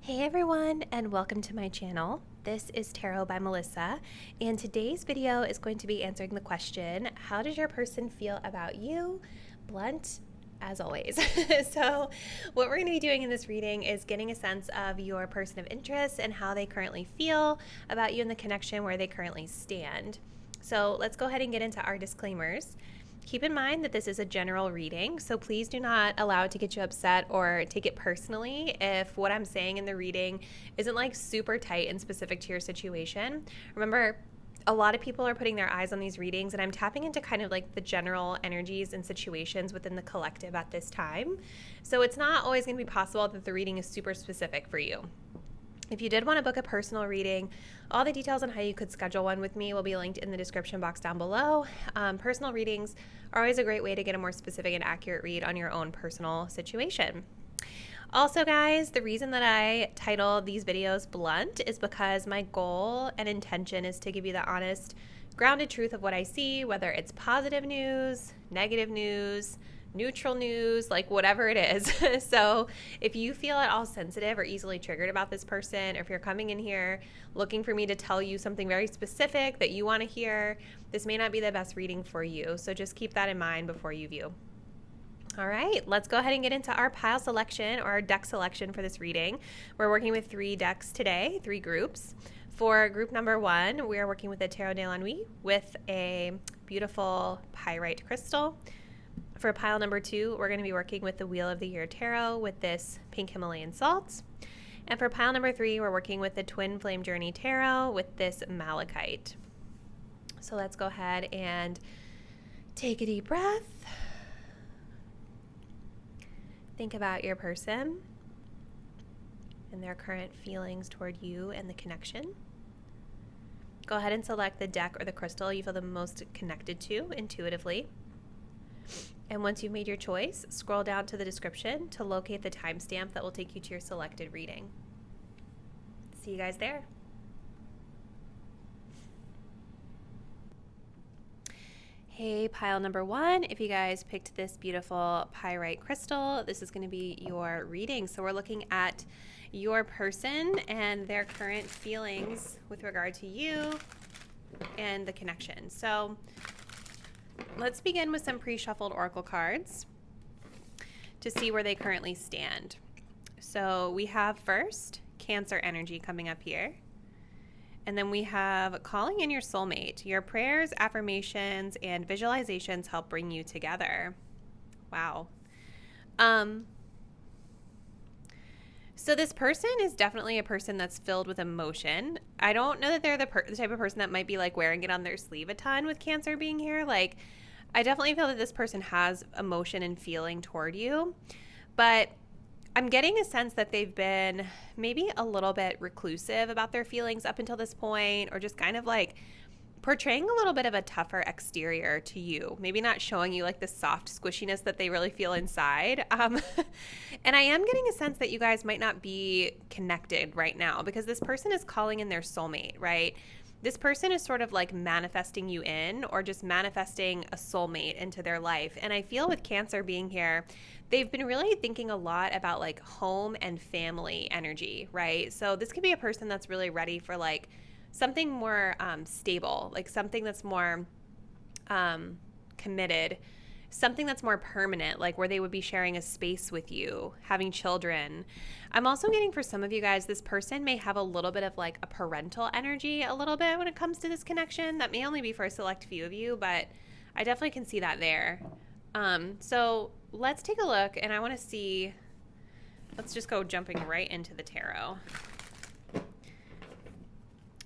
Hey everyone, and welcome to my channel. This is Tarot by Melissa, and today's video is going to be answering the question, how does your person feel about you? Blunt as always. So what we're going to be doing in this reading is getting a sense of your person of interest and how they currently feel about you and the connection where they currently stand. So let's go ahead and get into our disclaimers. Keep in mind that this is a general reading, so please do not allow it to get you upset or take it personally if what I'm saying in the reading isn't like super tight and specific to your situation. Remember, a lot of people are putting their eyes on these readings, and I'm tapping into kind of like the general energies and situations within the collective at this time. So it's not always going to be possible that the reading is super specific for you. If you did want to book a personal reading, all the details on how you could schedule one with me will be linked in the description box down below. Personal readings are always a great way to get a more specific and accurate read on your own personal situation. Also, guys, the reason that I title these videos Blunt is because my goal and intention is to give you the honest, grounded truth of what I see, whether it's positive news, negative news, neutral news, like whatever it is. So if you feel at all sensitive or easily triggered about this person, or if you're coming in here looking for me to tell you something very specific that you want to hear, this may not be the best reading for you. So just keep that in mind before you view. All right, let's go ahead and get into our pile selection or our deck selection for this reading. We're working with 3 decks today, 3 groups. For group number 1, we are working with a Tarot de la Nuit with a beautiful pyrite crystal. For pile number 2, we're going to be working with the Wheel of the Year Tarot with this pink Himalayan salt. And for pile number 3, we're working with the Twin Flame Journey Tarot with this malachite. So let's go ahead and take a deep breath. Think about your person and their current feelings toward you and the connection. Go ahead and select the deck or the crystal you feel the most connected to intuitively. And once you've made your choice, scroll down to the description to locate the timestamp that will take you to your selected reading. See you guys there. Hey, pile number 1, if you guys picked this beautiful pyrite crystal, this is going to be your reading. So we're looking at your person and their current feelings with regard to you and the connection. So let's begin with some pre-shuffled oracle cards to see where they currently stand. So we have first Cancer energy coming up here. And then we have calling in your soulmate. Your prayers, affirmations, and visualizations help bring you together. Wow. So this person is definitely a person that's filled with emotion. I don't know that they're the type of person that might be like wearing it on their sleeve a ton with Cancer being here. Like, I definitely feel that this person has emotion and feeling toward you, but I'm getting a sense that they've been maybe a little bit reclusive about their feelings up until this point, or just kind of like portraying a little bit of a tougher exterior to you, maybe not showing you like the soft squishiness that they really feel inside. And I am getting a sense that you guys might not be connected right now because this person is calling in their soulmate, right? This person is sort of like manifesting you in, or just manifesting a soulmate into their life. And I feel with Cancer being here, they've been really thinking a lot about like home and family energy, right? So this could be a person that's really ready for like something more stable, like something that's more committed, something that's more permanent, like where they would be sharing a space with you, having children. I'm also getting for some of you guys, this person may have a little bit of like a parental energy a little bit when it comes to this connection. That may only be for a select few of you, but I definitely can see that there. So let's take a look, and I want to see, let's just go jumping right into the tarot.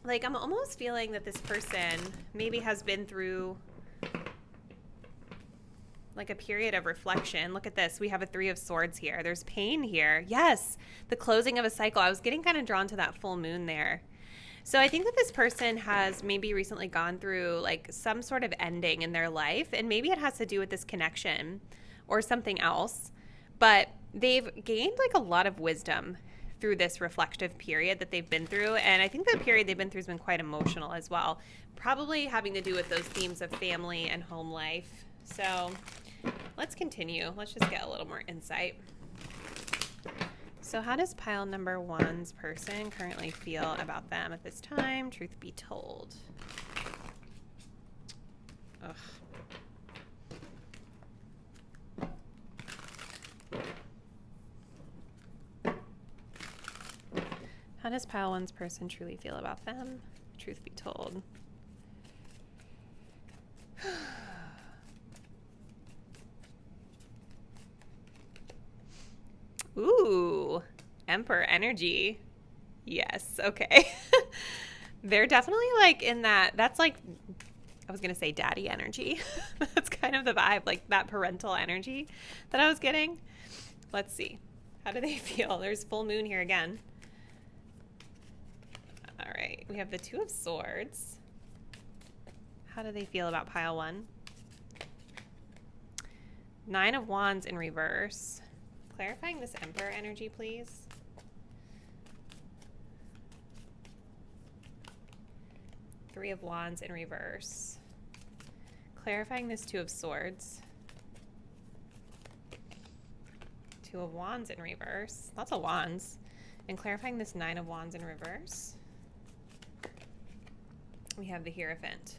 Like, I'm almost feeling that this person maybe has been through like a period of reflection. Look at this. We have a 3 of Swords here. There's pain here. Yes, the closing of a cycle. I was getting kind of drawn to that full moon there. So I think that this person has maybe recently gone through like some sort of ending in their life, and maybe it has to do with this connection or something else, but they've gained like a lot of wisdom through this reflective period that they've been through. And I think the period they've been through has been quite emotional as well, probably having to do with those themes of family and home life. So let's continue. Let's just get a little more insight. So how does pile number one's person currently feel about them at this time? Truth be told. Ugh. How does pile one's person truly feel about them? Truth be told. Ooh, Emperor energy. Yes, okay. They're definitely like in that's like, I was going to say daddy energy. That's kind of the vibe, like that parental energy that I was getting. Let's see. How do they feel? There's full moon here again. All right, we have the Two of Swords. How do they feel about pile one? Nine of Wands in reverse. Clarifying this Emperor energy, please. Three of Wands in reverse. Clarifying this Two of Swords. Two of Wands in reverse. Lots of wands. And clarifying this Nine of Wands in reverse. We have the Hierophant.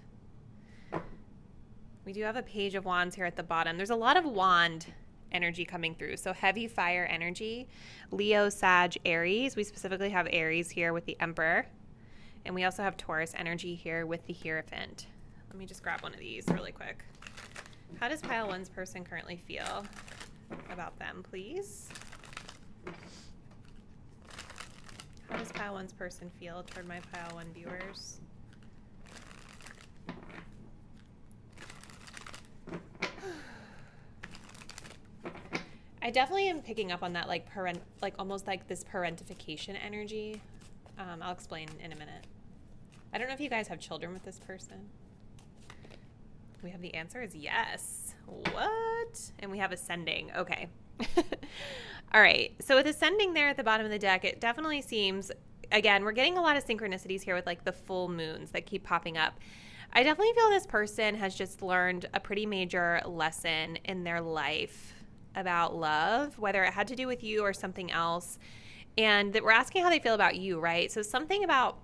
We do have a Page of Wands here at the bottom. There's a lot of wand energy coming through. So heavy fire energy. Leo, Sag, Aries. We specifically have Aries here with the Emperor. And we also have Taurus energy here with the Hierophant. Let me just grab one of these really quick. How does pile one's person currently feel about them, please? How does pile one's person feel toward my pile one viewers? I definitely am picking up on that, like almost like this parentification energy. I'll explain in a minute. I don't know if you guys have children with this person. We have the answer is yes. What? And we have ascending. Okay. All right. So with ascending there at the bottom of the deck, it definitely seems, again, we're getting a lot of synchronicities here with like the full moons that keep popping up. I definitely feel this person has just learned a pretty major lesson in their life about love, whether it had to do with you or something else. And that we're asking how they feel about you, right? So something about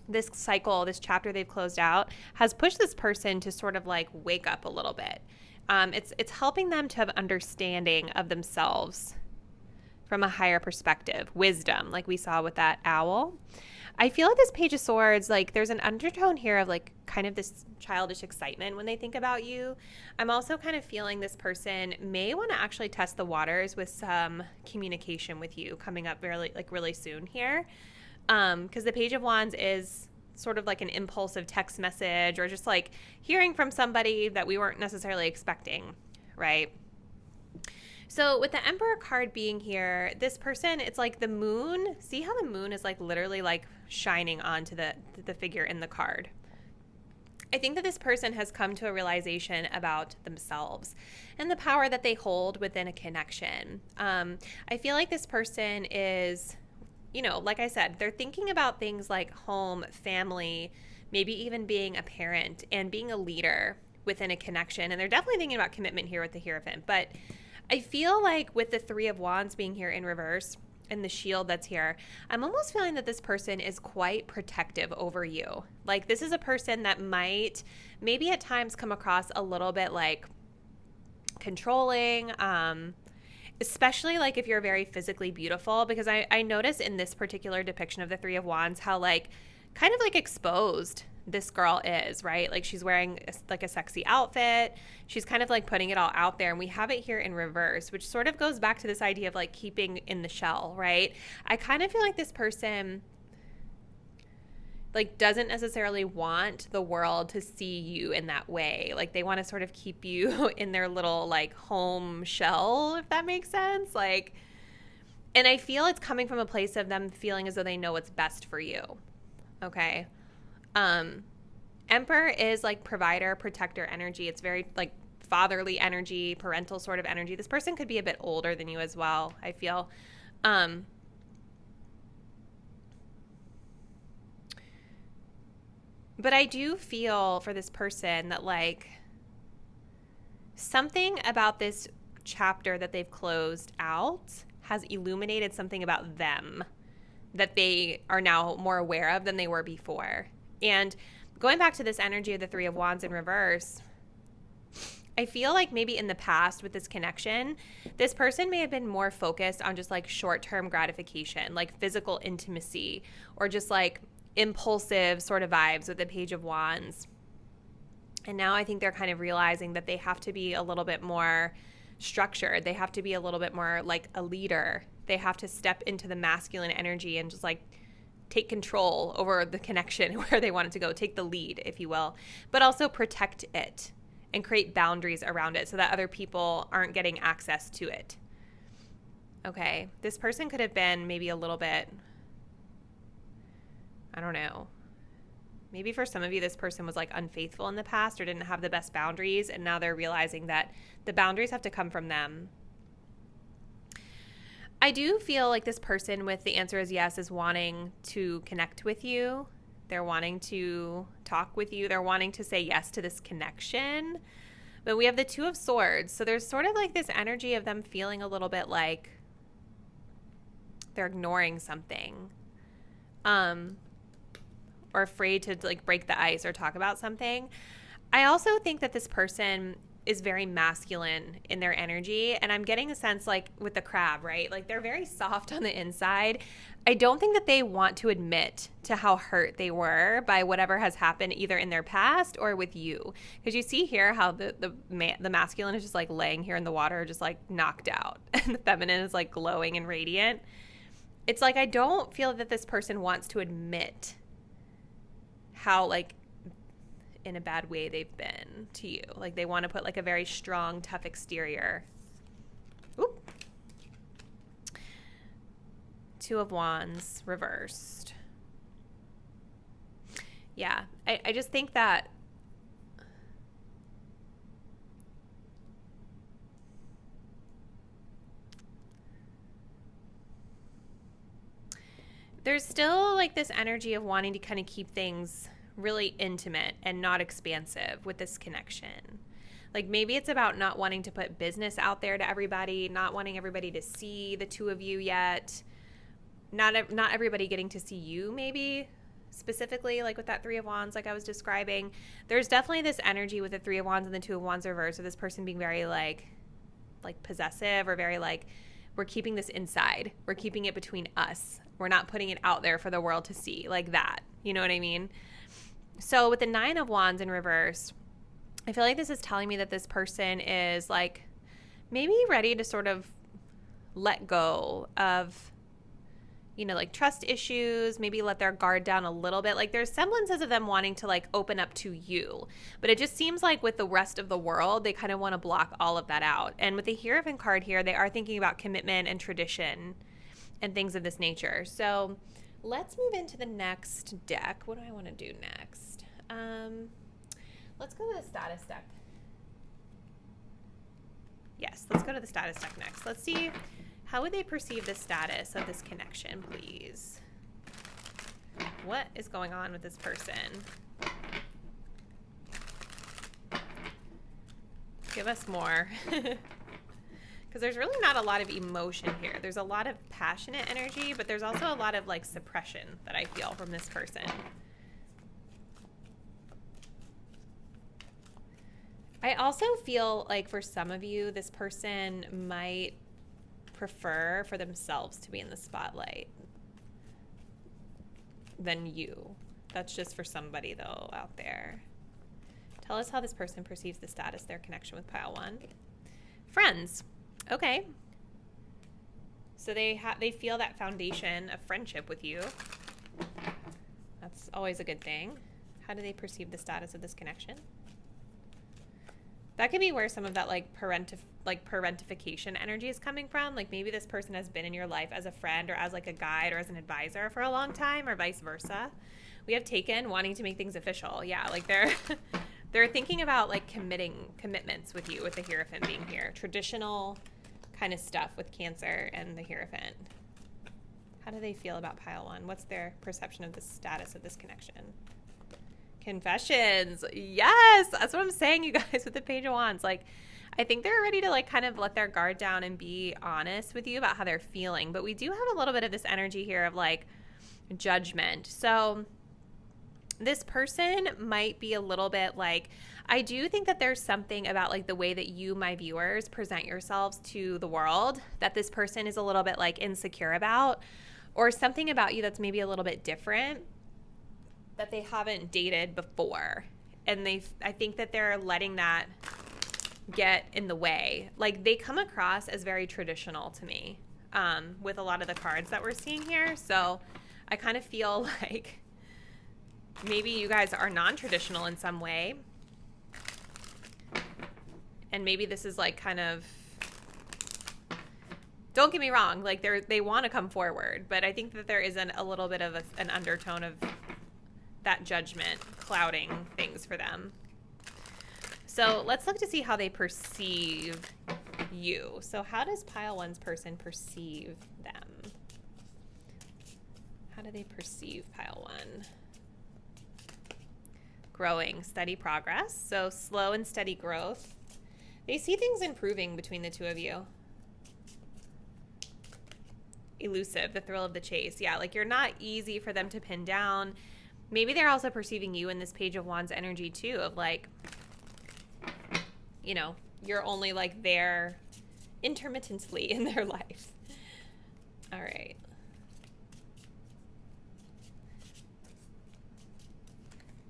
this cycle, this chapter they've closed out, has pushed this person to sort of like wake up a little bit. It's helping them to have understanding of themselves from a higher perspective, wisdom, like we saw with that owl. I feel like this Page of Swords, like there's an undertone here of like kind of this childish excitement when they think about you. I'm also kind of feeling this person may want to actually test the waters with some communication with you coming up really soon here. Because the Page of Wands is sort of like an impulsive text message or just like hearing from somebody that we weren't necessarily expecting, right? So with the Emperor card being here, this person, it's like the moon. See how the moon is like literally like shining onto the figure in the card. I think that this person has come to a realization about themselves and the power that they hold within a connection. I feel like this person is, you know, like I said, they're thinking about things like home, family, maybe even being a parent and being a leader within a connection. And they're definitely thinking about commitment here with the Hierophant. But I feel like with the Three of Wands being here in reverse and the shield that's here, I'm almost feeling that this person is quite protective over you. Like this is a person that might maybe at times come across a little bit like controlling, especially like if you're very physically beautiful, because I notice in this particular depiction of the Three of Wands how like kind of like exposed this girl is, right? Like she's wearing like a sexy outfit. She's kind of like putting it all out there. And we have it here in reverse, which sort of goes back to this idea of like keeping in the shell, right? I kind of feel like this person like doesn't necessarily want the world to see you in that way. Like they want to sort of keep you in their little like home shell, if that makes sense. Like, and I feel it's coming from a place of them feeling as though they know what's best for you. Okay. Emperor is like provider, protector energy. It's very like fatherly energy, parental sort of energy. This person could be a bit older than you as well, I feel. But I do feel for this person that like something about this chapter that they've closed out has illuminated something about them that they are now more aware of than they were before. And going back to this energy of the Three of Wands in reverse, I feel like maybe in the past with this connection, this person may have been more focused on just like short-term gratification, like physical intimacy, or just like impulsive sort of vibes with the Page of Wands. And now I think they're kind of realizing that they have to be a little bit more structured. They have to be a little bit more like a leader. They have to step into the masculine energy and just like take control over the connection where they want it to go, take the lead, if you will, but also protect it and create boundaries around it so that other people aren't getting access to it. Okay, this person could have been maybe a little bit, I don't know, maybe for some of you, this person was like unfaithful in the past or didn't have the best boundaries, and now they're realizing that the boundaries have to come from them. I do feel like this person with the answer is yes is wanting to connect with you. They're wanting to talk with you. They're wanting to say yes to this connection. But we have the Two of Swords. So there's sort of like this energy of them feeling a little bit like they're ignoring something. Or afraid to like break the ice or talk about something. I also think that this person is very masculine in their energy. And I'm getting a sense like with the Crab, right? Like they're very soft on the inside. I don't think that they want to admit to how hurt they were by whatever has happened either in their past or with you. Because you see here how the masculine is just like laying here in the water, just like knocked out. And the feminine is like glowing and radiant. It's like I don't feel that this person wants to admit how like in a bad way they've been to you. Like they want to put like a very strong, tough exterior. Oop. Two of Wands reversed. Yeah, I just think that there's still like this energy of wanting to kind of keep things really intimate and not expansive with this connection. Like maybe it's about not wanting to put business out there to everybody, not wanting everybody to see the two of you yet. Not everybody getting to see you maybe specifically, like with that Three of Wands like I was describing. There's definitely this energy with the Three of Wands and the Two of Wands reverse of this person being very like possessive or very like, we're keeping this inside. We're keeping it between us. We're not putting it out there for the world to see, like that. You know what I mean? So with the Nine of Wands in reverse, I feel like this is telling me that this person is like maybe ready to sort of let go of, you know, like trust issues, maybe let their guard down a little bit. Like there's semblances of them wanting to like open up to you, but it just seems like with the rest of the world, they kind of want to block all of that out. And with the Hierophant card here, they are thinking about commitment and tradition and things of this nature. So let's move into the next deck. What do I want to do next? Let's go to the status deck. Yes, let's go to the status deck next. Let's see, how would they perceive the status of this connection, please? What is going on with this person? Give us more. Because there's really not a lot of emotion here. There's a lot of passionate energy, but there's also a lot of like suppression that I feel from this person. I also feel like for some of you, this person might prefer for themselves to be in the spotlight than you. That's just for somebody though out there. Tell us how this person perceives the status, their connection with pile one. Friends. Okay. So they feel that foundation of friendship with you. That's always a good thing. How do they perceive the status of this connection? That could be where some of that like parentification energy is coming from. Like maybe this person has been in your life as a friend or as like a guide or as an advisor for a long time, or vice versa. We have Taken, wanting to make things official. Yeah, like they're thinking about like commitments with you, with the Hierophant being here. Traditional kind of stuff with Cancer and the Hierophant. How do they feel about pile one? What's their perception of the status of this connection? Confessions. Yes, that's what I'm saying, you guys, with the Page of Wands. Like, I think they're ready to like kind of let their guard down and be honest with you about how they're feeling. But we do have a little bit of this energy here of like judgment. So this person might be a little bit like, I do think that there's something about like the way that you, my viewers, present yourselves to the world that this person is a little bit like insecure about, or something about you that's maybe a little bit different that they haven't dated before. And I think that they're letting that get in the way. Like they come across as very traditional to me with a lot of the cards that we're seeing here. So I kind of feel like maybe you guys are non-traditional in some way. And maybe this is like kind of, don't get me wrong, like they want to come forward, but I think that there is a little bit of an undertone of that judgment clouding things for them. So let's look to see how they perceive you. So how does pile one's person perceive them? How do they perceive pile one? Growing, steady progress. So slow and steady growth. They see things improving between the two of you. Elusive, the thrill of the chase. Yeah, like you're not easy for them to pin down. Maybe they're also perceiving you in this Page of Wands energy too, of like, you know, you're only like there intermittently in their life. All right.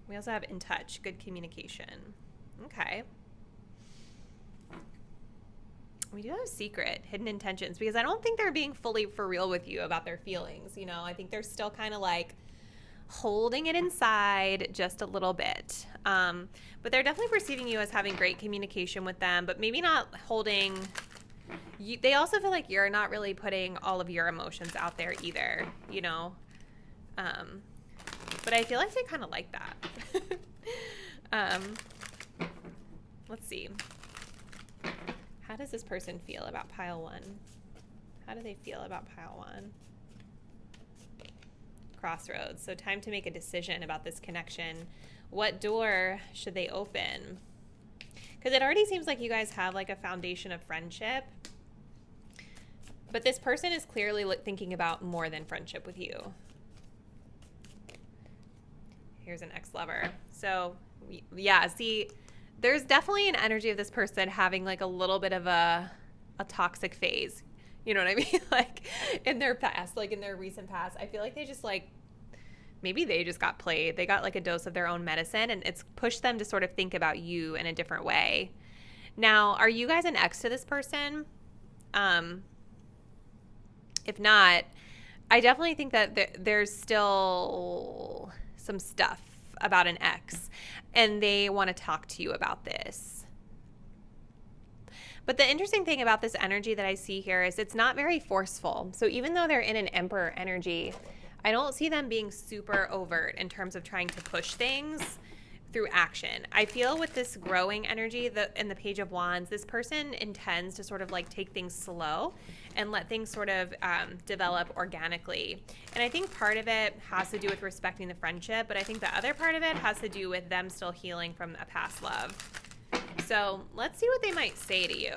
We also have in touch, good communication. Okay. We do have secret, hidden intentions, because I don't think they're being fully for real with you about their feelings. You know, I think they're still kind of like holding it inside just a little bit. But they're definitely perceiving you as having great communication with them, but maybe not holding you. They also feel like you're not really putting all of your emotions out there either, you know? But I feel like they kind of like that. Let's see. How does this person feel about pile one? How do they feel about pile one? Crossroads. So time to make a decision about this connection. What door should they open? Because it already seems like you guys have like a foundation of friendship. But this person is clearly thinking about more than friendship with you. Here's an ex-lover. So yeah, see, there's definitely an energy of this person having like a little bit of a toxic phase. You know what I mean? Like in their past, like in their recent past, I feel like they just like, maybe they just got played. They got like a dose of their own medicine, and it's pushed them to sort of think about you in a different way. Now, are you guys an ex to this person? If not, I definitely think that there's still some stuff about an ex, and they want to talk to you about this. But the interesting thing about this energy that I see here is it's not very forceful. So even though they're in an Emperor energy, I don't see them being super overt in terms of trying to push things through action. I feel with this growing energy in the Page of Wands, this person intends to sort of like take things slow and let things sort of develop organically. And I think part of it has to do with respecting the friendship, but I think the other part of it has to do with them still healing from a past love. So let's see what they might say to you.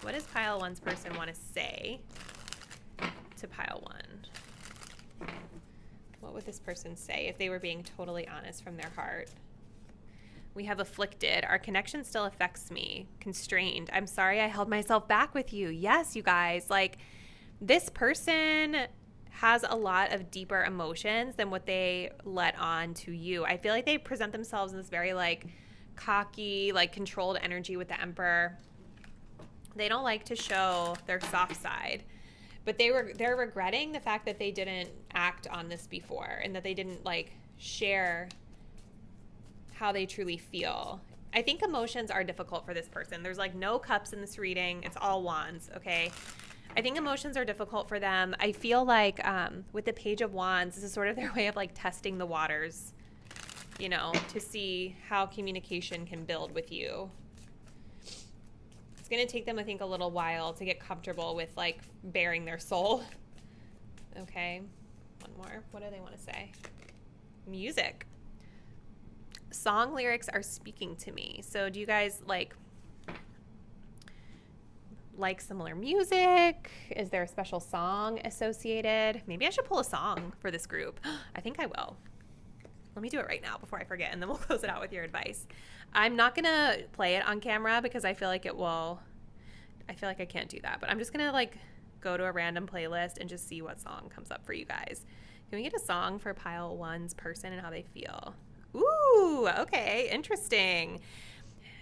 What does pile one's person want to say to pile one? What would this person say if they were being totally honest from their heart? We have afflicted. Our connection still affects me. Constrained. I'm sorry I held myself back with you. Yes, you guys. Like, this person has a lot of deeper emotions than what they let on to you. I feel like they present themselves in this very, like, cocky, like, controlled energy with the Emperor. They don't like to show their soft side. But they're regretting the fact that they didn't act on this before, and that they didn't like share how they truly feel. I think emotions are difficult for this person. There's like no cups in this reading. It's all wands, okay? I think emotions are difficult for them. I feel like with the Page of Wands, this is sort of their way of like testing the waters, you know, to see how communication can build with you. It's going to take them, I think, a little while to get comfortable with, like, bearing their soul. Okay. One more. What do they want to say? Music. Song lyrics are speaking to me. So do you guys, like, like similar music? Is there a special song associated? Maybe I should pull a song for this group. I think I will. Let me do it right now before I forget, and then we'll close it out with your advice. I'm not going to play it on camera because I feel like I can't do that, but I'm just going to like go to a random playlist and just see what song comes up for you guys. Can we get a song for pile 1's person and how they feel? Ooh, okay, interesting.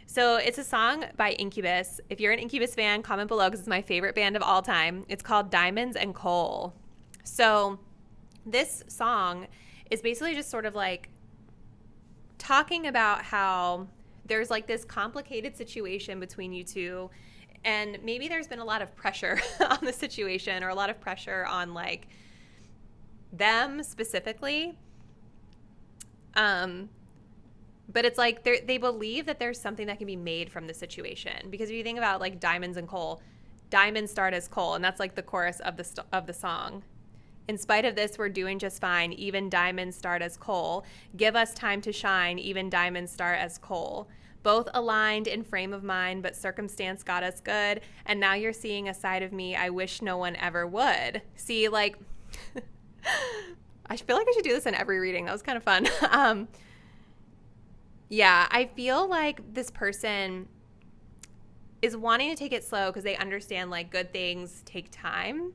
So it's a song by Incubus. If you're an Incubus fan, comment below because it's my favorite band of all time. It's called Diamonds and Coal. So this song is basically just sort of like talking about how there's like this complicated situation between you two, and maybe there's been a lot of pressure on the situation, or a lot of pressure on like them specifically. But it's like they believe that there's something that can be made from the situation. Because if you think about like diamonds and coal, diamonds start as coal, and that's like the chorus of the song. In spite of this, we're doing just fine. Even diamonds start as coal. Give us time to shine. Even diamonds start as coal. Both aligned in frame of mind, but circumstance got us good. And now you're seeing a side of me I wish no one ever would. See, like, I feel like I should do this in every reading. That was kind of fun. Yeah, I feel like this person is wanting to take it slow because they understand like good things take time.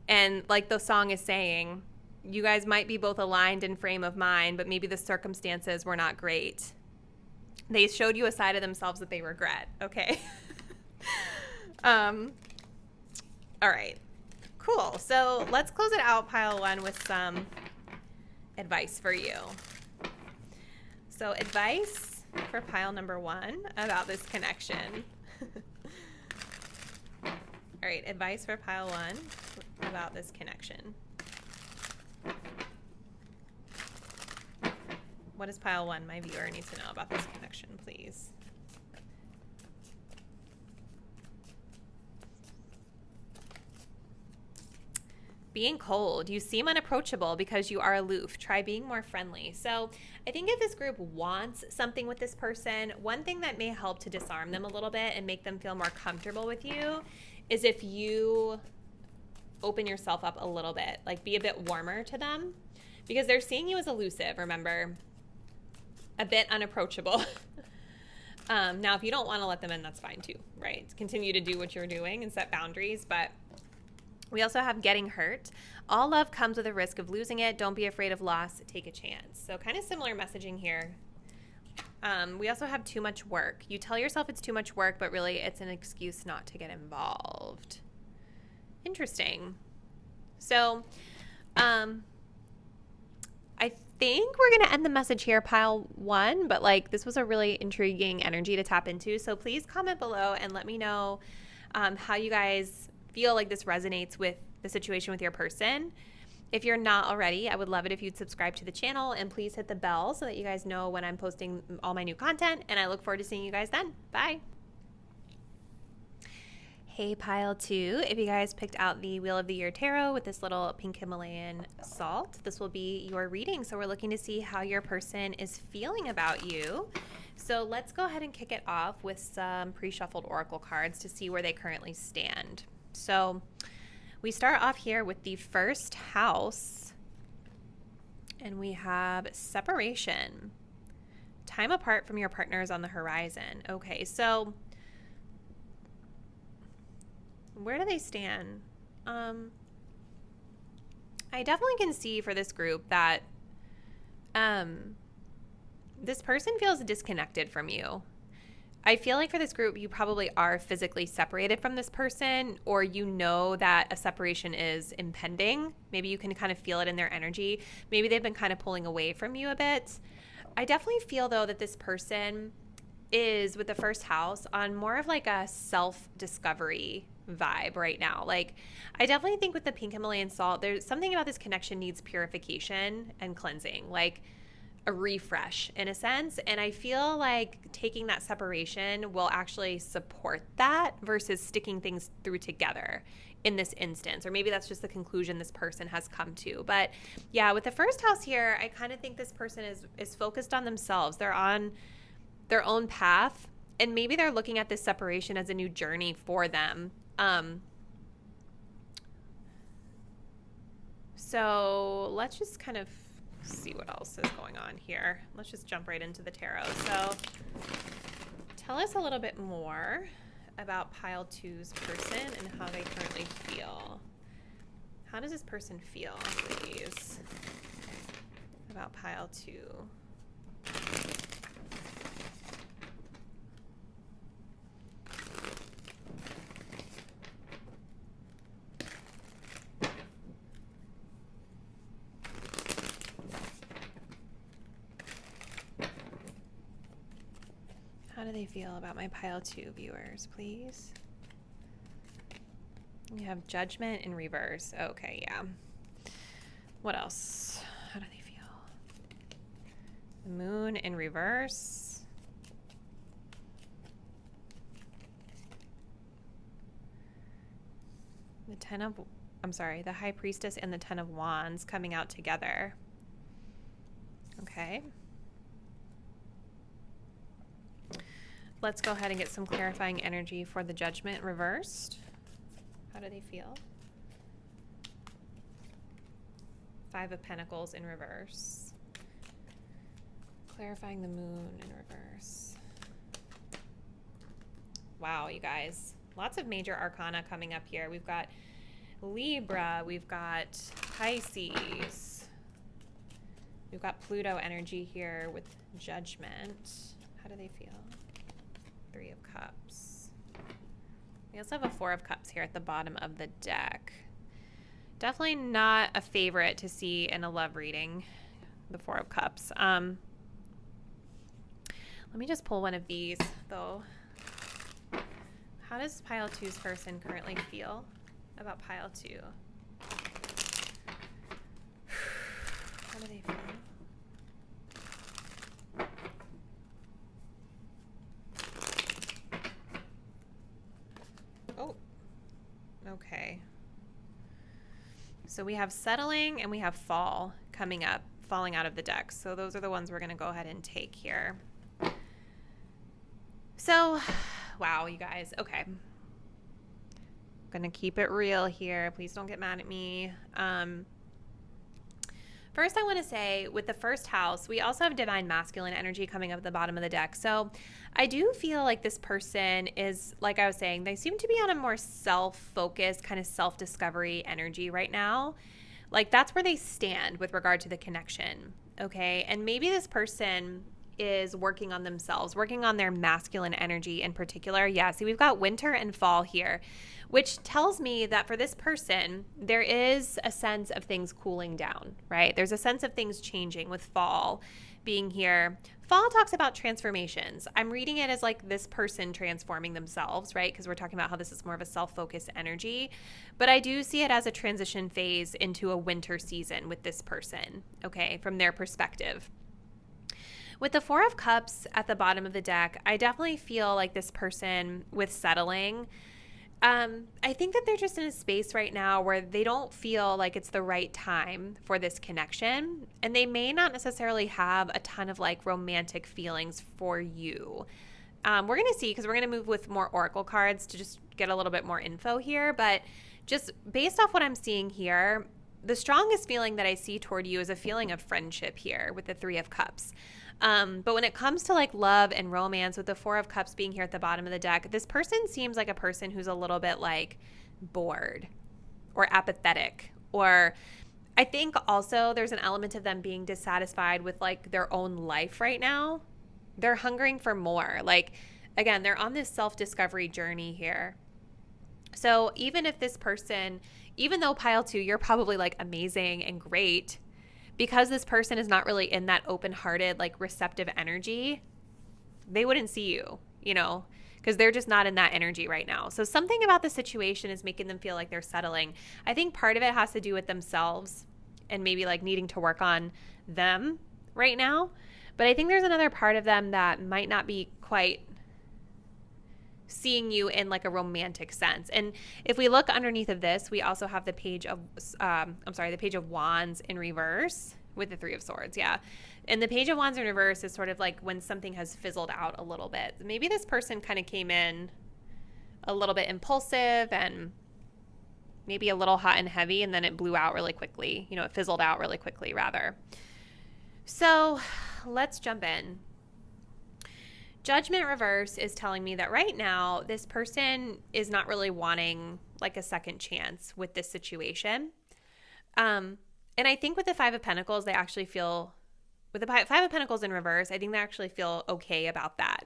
And like the song is saying, you guys might be both aligned in frame of mind, but maybe the circumstances were not great. They showed you a side of themselves that they regret. Okay. All right. Cool. So let's close it out, pile 1, with some advice for you. So advice for pile number 1 about this connection. All right, advice for pile 1 about this connection. What does pile 1, my viewer, need to know about this connection, please? Being cold. You seem unapproachable because you are aloof. Try being more friendly. So I think if this group wants something with this person, one thing that may help to disarm them a little bit and make them feel more comfortable with you is if you open yourself up a little bit, like be a bit warmer to them, because they're seeing you as elusive, remember, a bit unapproachable. Now, if you don't want to let them in, that's fine too, right? Continue to do what you're doing and set boundaries, but we also have getting hurt. All love comes with a risk of losing it. Don't be afraid of loss. Take a chance. So kind of similar messaging here. We also have too much work. You tell yourself it's too much work, but really it's an excuse not to get involved. Interesting. So I think we're going to end the message here, pile 1, but like this was a really intriguing energy to tap into. So please comment below and let me know how you guys feel like this resonates with the situation with your person. If you're not already, I would love it if you'd subscribe to the channel, and please hit the bell so that you guys know when I'm posting all my new content, and I look forward to seeing you guys then. Bye. Hey, pile 2, if you guys picked out the Wheel of the Year Tarot with this little pink Himalayan salt, this will be your reading. So we're looking to see how your person is feeling about you. So let's go ahead and kick it off with some pre-shuffled oracle cards to see where they currently stand. So we start off here with the first house, and we have separation. Time apart from your partner is on the horizon. Okay, so where do they stand? I definitely can see for this group that this person feels disconnected from you. I feel like for this group, you probably are physically separated from this person, or you know that a separation is impending. Maybe you can kind of feel it in their energy. Maybe they've been kind of pulling away from you a bit. I definitely feel, though, that this person is, with the first house, on more of like a self-discovery vibe right now. Like, I definitely think with the pink Himalayan salt, there's something about this connection needs purification and cleansing. Like, a refresh in a sense, and I feel like taking that separation will actually support that versus sticking things through together in this instance. Or maybe that's just the conclusion this person has come to. But yeah, with the first house here, I kind of think this person is focused on themselves. They're on their own path, and maybe they're looking at this separation as a new journey for them. So let's just kind of see what else is going on here. Let's just jump right into the tarot. So tell us a little bit more about pile two's person and how they currently feel. How does this person feel, please, about pile two? How do they feel about my pile two viewers, please? We have judgment in reverse. Okay, yeah. What else? How do they feel? The moon in reverse. The high priestess and the 10 of wands coming out together. Okay. Let's go ahead and get some clarifying energy for the judgment reversed. How do they feel? 5 of Pentacles in reverse. Clarifying the moon in reverse. Wow, you guys. Lots of major arcana coming up here. We've got Libra. We've got Pisces. We've got Pluto energy here with judgment. How do they feel? 3 of Cups. We also have a 4 of Cups here at the bottom of the deck. Definitely not a favorite to see in a love reading, the 4 of Cups. Let me just pull one of these, though. How does pile two's person currently feel about pile two? How do they feel? Oh, okay. So we have settling and we have fall coming up, falling out of the deck. So those are the ones we're going to go ahead and take here. So, wow, you guys. Okay. I'm going to keep it real here. Please don't get mad at me. First, I want to say with the first house, we also have divine masculine energy coming up at the bottom of the deck. So I do feel like this person is, like I was saying, they seem to be on a more self-focused, kind of self-discovery energy right now. Like that's where they stand with regard to the connection. Okay. And maybe this person is working on themselves, working on their masculine energy in particular. Yeah. See, we've got winter and fall here, which tells me that for this person, there is a sense of things cooling down, right? There's a sense of things changing with fall being here. Fall talks about transformations. I'm reading it as like this person transforming themselves, right? Because we're talking about how this is more of a self-focused energy. But I do see it as a transition phase into a winter season with this person, okay, from their perspective. With the 4 of Cups at the bottom of the deck, I definitely feel like this person with settling, I think that they're just in a space right now where they don't feel like it's the right time for this connection. And they may not necessarily have a ton of like romantic feelings for you. We're going to see, because we're going to move with more oracle cards to just get a little bit more info here. But just based off what I'm seeing here, the strongest feeling that I see toward you is a feeling of friendship here with the 3 of Cups. But when it comes to like love and romance, with the 4 of Cups being here at the bottom of the deck, this person seems like a person who's a little bit like bored or apathetic, or I think also there's an element of them being dissatisfied with like their own life right now. They're hungering for more. Like, again, they're on this self-discovery journey here. So even if this person, even though pile 2, you're probably like amazing and great, because this person is not really in that open-hearted, like receptive energy, they wouldn't see you, you know, because they're just not in that energy right now. So something about the situation is making them feel like they're settling. I think part of it has to do with themselves and maybe like needing to work on them right now. But I think there's another part of them that might not be quite seeing you in like a romantic sense. And if we look underneath of this, we also have the page of, the page of wands in reverse with the 3 of swords. Yeah. And the page of wands in reverse is sort of like when something has fizzled out a little bit. Maybe this person kind of came in a little bit impulsive and maybe a little hot and heavy, and then it blew out really quickly. You know, it fizzled out really quickly, rather. So let's jump in. Judgment reverse is telling me that right now, this person is not really wanting like a second chance with this situation. And I think with the Five of Pentacles, they actually feel, with the Five of Pentacles in reverse, I think they actually feel okay about that.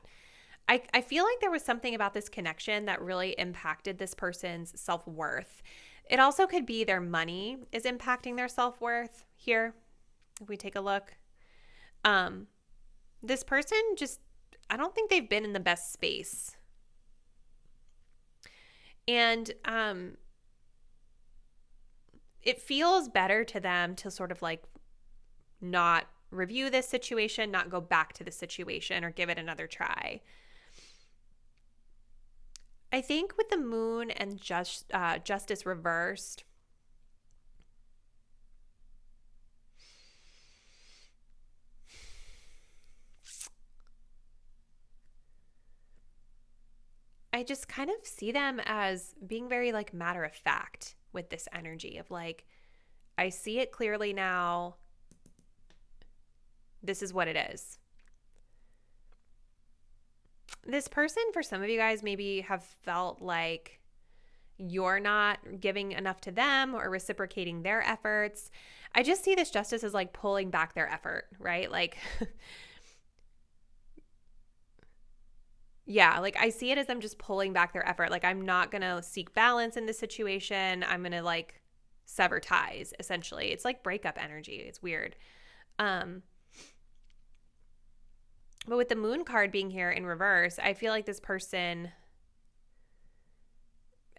I feel like there was something about this connection that really impacted this person's self-worth. It also could be their money is impacting their self-worth here. If we take a look. This person just, I don't think they've been in the best space. And it feels better to them to sort of like not review this situation, not go back to the situation or give it another try. I think with the moon and justice reversed, I just kind of see them as being very like matter of fact with this energy of like, I see it clearly now. This is what it is. This person, for some of you guys, maybe have felt like you're not giving enough to them or reciprocating their efforts. I just see this justice as like pulling back their effort, right? Like, yeah, like I see it as them just pulling back their effort. Like, I'm not going to seek balance in this situation. I'm going to like sever ties, essentially. It's like breakup energy. It's weird. But with the moon card being here in reverse, I feel like this person,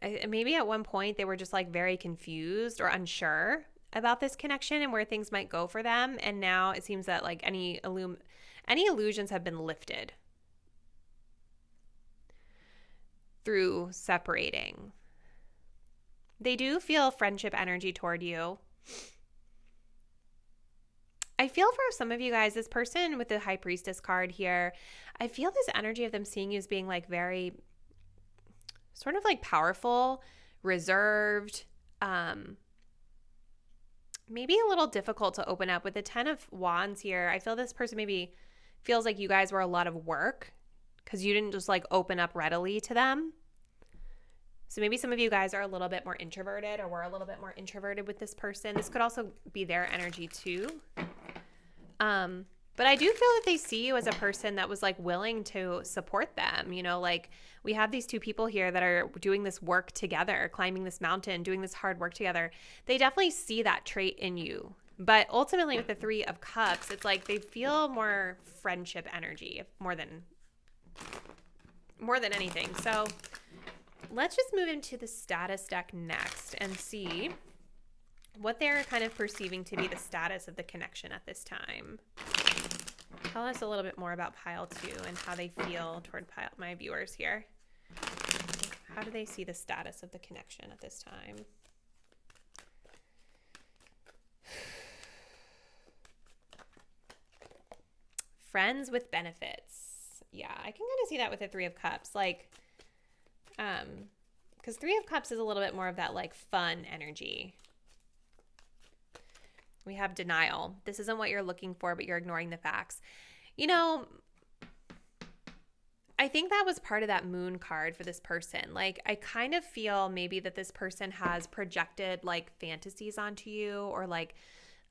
maybe at one point they were just like very confused or unsure about this connection and where things might go for them. And now it seems that like any illusions have been lifted through separating. They do feel friendship energy toward you. I feel for some of you guys, this person with the High Priestess card here, I feel this energy of them seeing you as being like very sort of like powerful, reserved, maybe a little difficult to open up. With the 10 of Wands here, I feel this person maybe feels like you guys were a lot of work because you didn't just like open up readily to them. So maybe some of you guys are a little bit more introverted or were a little bit more introverted with this person. This could also be their energy too. But I do feel that they see you as a person that was like willing to support them. You know, like we have these two people here that are doing this work together, climbing this mountain, doing this hard work together. They definitely see that trait in you. But ultimately with the 3 of Cups, it's like they feel more friendship energy more than anything. So let's just move into the status deck next and see what they're kind of perceiving to be the status of the connection at this time. Tell us a little bit more about pile 2 and how they feel toward my viewers here. How do they see the status of the connection at this time? Friends with benefits. Yeah, I can kind of see that with the 3 of Cups. Like, because 3 of Cups is a little bit more of that like fun energy. We have denial. This isn't what you're looking for, but you're ignoring the facts. You know, I think that was part of that moon card for this person. Like, I kind of feel maybe that this person has projected like fantasies onto you or like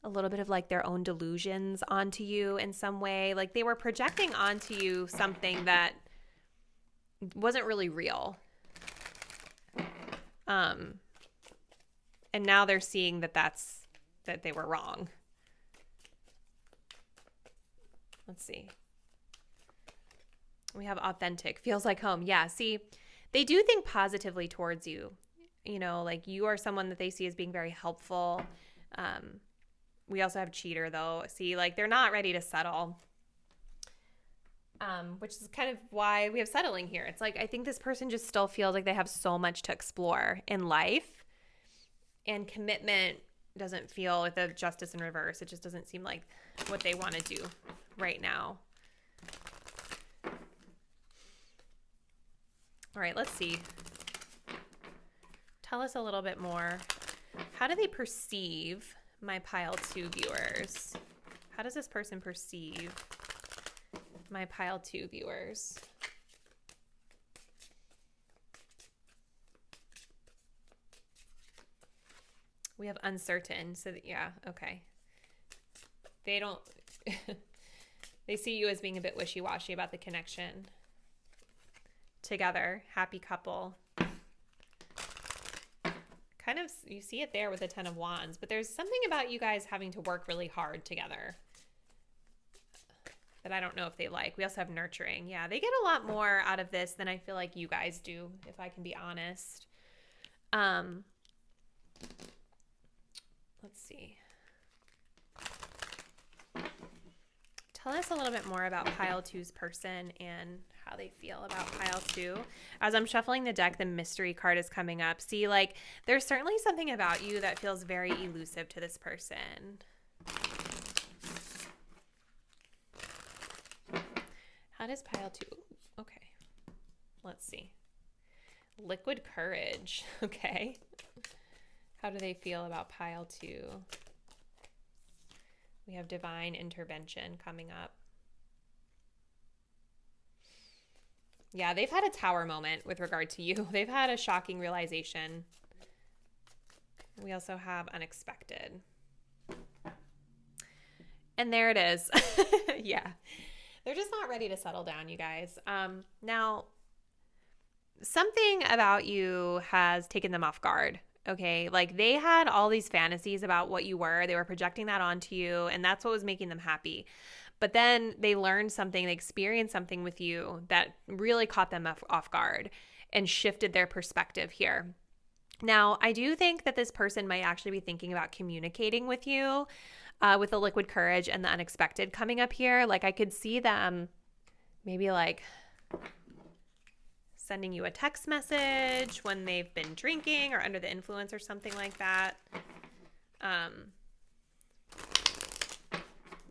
a little bit of like their own delusions onto you in some way. Like they were projecting onto you something that wasn't really real. And now they're seeing that that they were wrong. Let's see. We have authentic, feels like home. Yeah, see, they do think positively towards you. You know, like you are someone that they see as being very helpful. We also have cheater though. See, like they're not ready to settle. Which is kind of why we have settling here. It's like, I think this person just still feels like they have so much to explore in life, and commitment doesn't feel with the justice in reverse. It just doesn't seem like what they want to do right now. All right, let's see. Tell us a little bit more. How do they perceive my pile 2 viewers? How does this person perceive my pile 2 viewers? We have uncertain. So that, yeah, okay. They don't, they see you as being a bit wishy-washy about the connection. Together, happy couple. Kind of, you see it there with the 10 of Wands, but there's something about you guys having to work really hard together that I don't know if they like. We also have nurturing. Yeah, they get a lot more out of this than I feel like you guys do, if I can be honest. Let's see. Tell us a little bit more about pile 2's person and how they feel about pile 2. As I'm shuffling the deck, the mystery card is coming up. See, like, there's certainly something about you that feels very elusive to this person. How does pile 2? Okay. Let's see. Liquid courage. Okay. How do they feel about pile 2? We have divine intervention coming up. Yeah, they've had a tower moment with regard to you. They've had a shocking realization. We also have unexpected. And there it is. Yeah. They're just not ready to settle down, you guys. Now, something about you has taken them off guard. Okay, like they had all these fantasies about what you were. They were projecting that onto you, and that's what was making them happy. But then they learned something, they experienced something with you that really caught them off guard and shifted their perspective here. Now, I do think that this person might actually be thinking about communicating with you with the liquid courage and the unexpected coming up here. Like I could see them maybe like sending you a text message when they've been drinking or under the influence or something like that.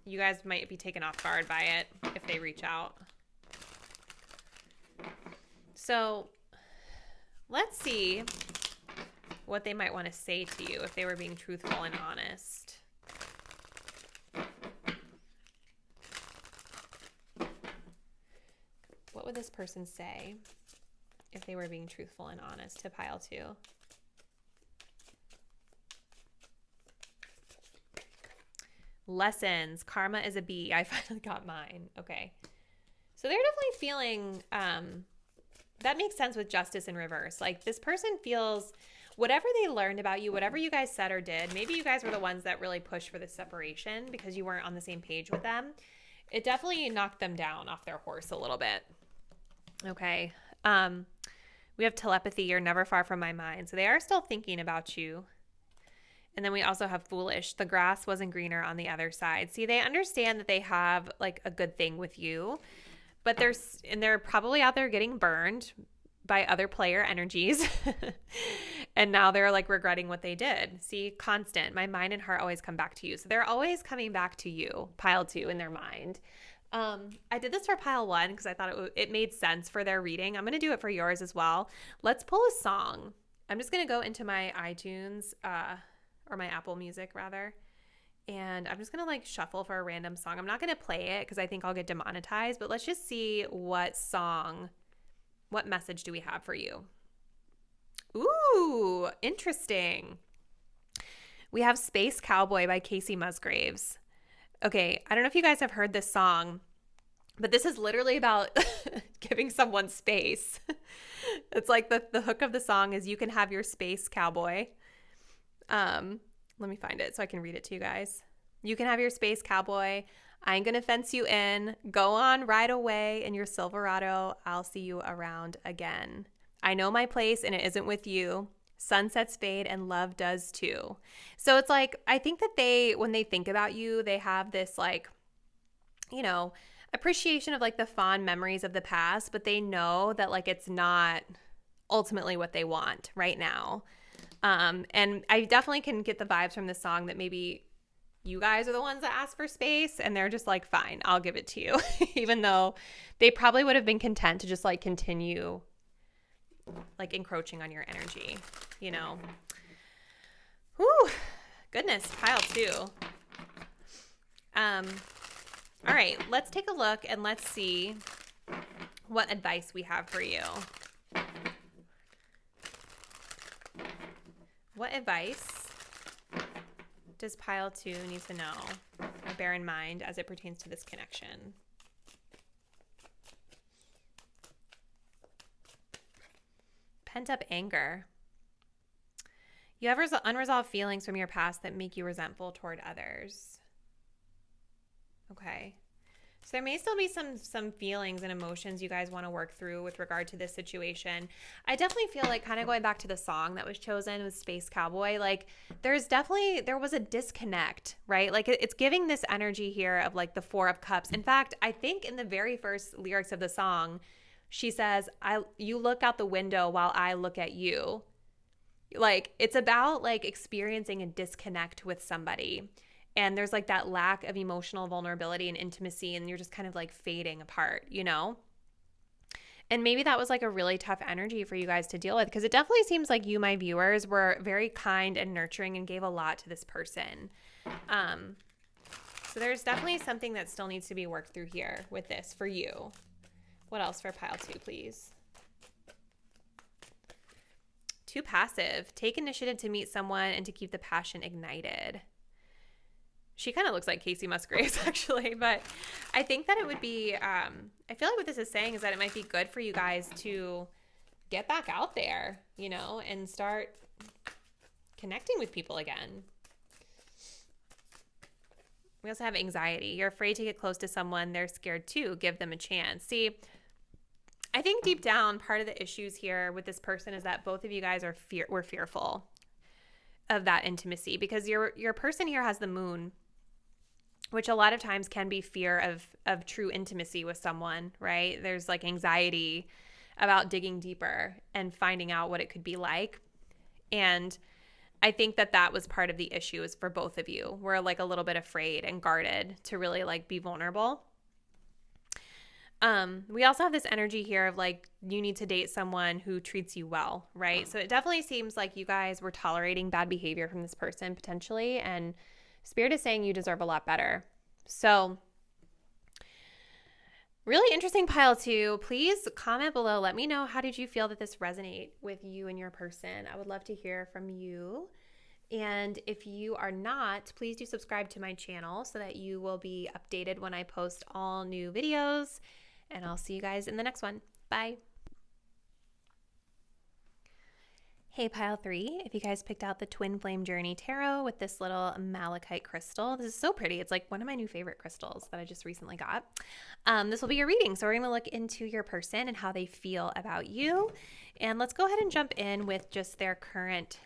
You guys might be taken off guard by it if they reach out. So let's see what they might want to say to you if they were being truthful and honest. What would this person say if they were being truthful and honest to pile 2? Lessons. Karma is a bee. I finally got mine. Okay. So they're definitely feeling, that makes sense with justice in reverse. Like this person feels whatever they learned about you, whatever you guys said or did, maybe you guys were the ones that really pushed for the separation because you weren't on the same page with them. It definitely knocked them down off their horse a little bit. Okay. We have telepathy. You're never far from my mind. So they are still thinking about you. And then we also have foolish. The grass wasn't greener on the other side. See, they understand that they have like a good thing with you, but they're probably out there getting burned by other player energies. And now they're like regretting what they did. See, constant. My mind and heart always come back to you. So they're always coming back to you, pile 2 in their mind. I did this for pile 1 because I thought it made sense for their reading. I'm going to do it for yours as well. Let's pull a song. I'm just going to go into my iTunes, or my Apple Music rather. And I'm just going to like shuffle for a random song. I'm not going to play it because I think I'll get demonetized, but let's just see what message do we have for you? Ooh, interesting. We have Space Cowboy by Casey Musgraves. Okay, I don't know if you guys have heard this song, but this is literally about giving someone space. It's like the hook of the song is you can have your space, cowboy. Let me find it so I can read it to you guys. You can have your space, cowboy. I ain't gonna fence you in. Go on right away in your Silverado. I'll see you around again. I know my place and it isn't with you. Sunsets fade and love does too. So it's like, I think that when they think about you, they have this like, appreciation of like the fond memories of the past, but they know that like it's not ultimately what they want right now. And I definitely can get the vibes from this song that maybe you guys are the ones that ask for space and they're just like, fine, I'll give it to you. Even though they probably would have been content to just like continue like encroaching on your energy, you know. Whew, goodness, pile 2. All right, let's take a look and let's see what advice we have for you. What advice does pile 2 need to know or bear in mind as it pertains to this connection? Pent-up anger. You have unresolved feelings from your past that make you resentful toward others. Okay. So there may still be some feelings and emotions you guys want to work through with regard to this situation. I definitely feel like, kind of going back to the song that was chosen with Space Cowboy, like there was a disconnect, right? Like it's giving this energy here of like the 4 of Cups. In fact, I think in the very first lyrics of the song, she says, you look out the window while I look at you. Like it's about like experiencing a disconnect with somebody. And there's like that lack of emotional vulnerability and intimacy, and you're just kind of like fading apart, you know? And maybe that was like a really tough energy for you guys to deal with, because it definitely seems like you, my viewers, were very kind and nurturing and gave a lot to this person. So there's definitely something that still needs to be worked through here with this for you. What else for pile 2, please? 2 passive. Take initiative to meet someone and to keep the passion ignited. She kind of looks like Casey Musgraves, actually, but I think that it would be, I feel like what this is saying is that it might be good for you guys to get back out there, you know, and start connecting with people again. We also have anxiety. You're afraid to get close to someone. They're scared too. Give them a chance. See, I think deep down, part of the issues here with this person is that both of you guys were fearful of that intimacy, because your person here has the moon, which a lot of times can be fear of true intimacy with someone, right? There's like anxiety about digging deeper and finding out what it could be like. And I think that was part of the issue is for both of you. We're like a little bit afraid and guarded to really like be vulnerable. We also have this energy here of like, you need to date someone who treats you well, right? So it definitely seems like you guys were tolerating bad behavior from this person potentially, and Spirit is saying you deserve a lot better. So really interesting pile 2. Please comment below. Let me know, how did you feel that this resonate with you and your person? I would love to hear from you. And if you are not, please do subscribe to my channel so that you will be updated when I post all new videos. And I'll see you guys in the next one. Bye. Hey, pile 3, if you guys picked out the Twin Flame Journey Tarot with this little malachite crystal, this is so pretty. It's like one of my new favorite crystals that I just recently got. This will be your reading. So we're going to look into your person and how they feel about you. And let's go ahead and jump in with just their current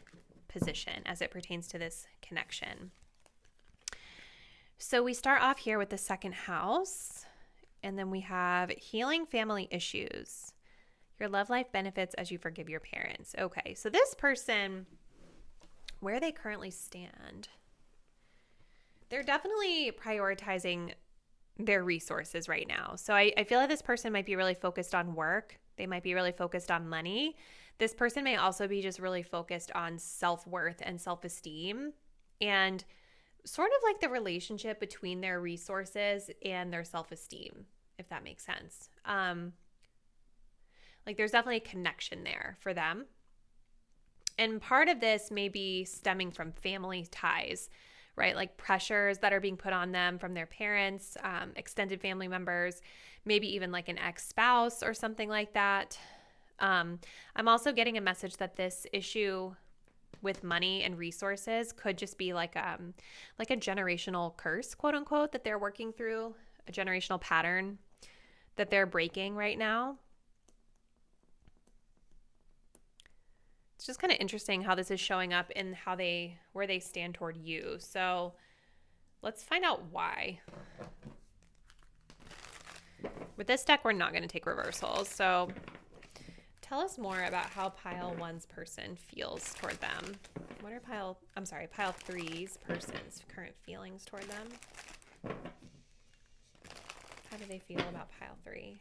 position as it pertains to this connection. So we start off here with the 2nd house, and then we have healing family issues. Your love life benefits as you forgive your parents. Okay, so this person, where they currently stand, they're definitely prioritizing their resources right now. So I feel like this person might be really focused on work. They might be really focused on money. This person may also be just really focused on self-worth and self-esteem, and sort of like the relationship between their resources and their self-esteem, if that makes sense. Like there's definitely a connection there for them. And part of this may be stemming from family ties, right? Like pressures that are being put on them from their parents, extended family members, maybe even like an ex-spouse or something like that. I'm also getting a message that this issue with money and resources could just be like a generational curse, quote unquote, that they're working through, a generational pattern that they're breaking right now. It's just kind of interesting how this is showing up in where they stand toward you. So let's find out why. With this deck, we're not going to take reversals. So tell us more about how pile 1's person feels toward them. What are pile 3's person's current feelings toward them? How do they feel about pile 3?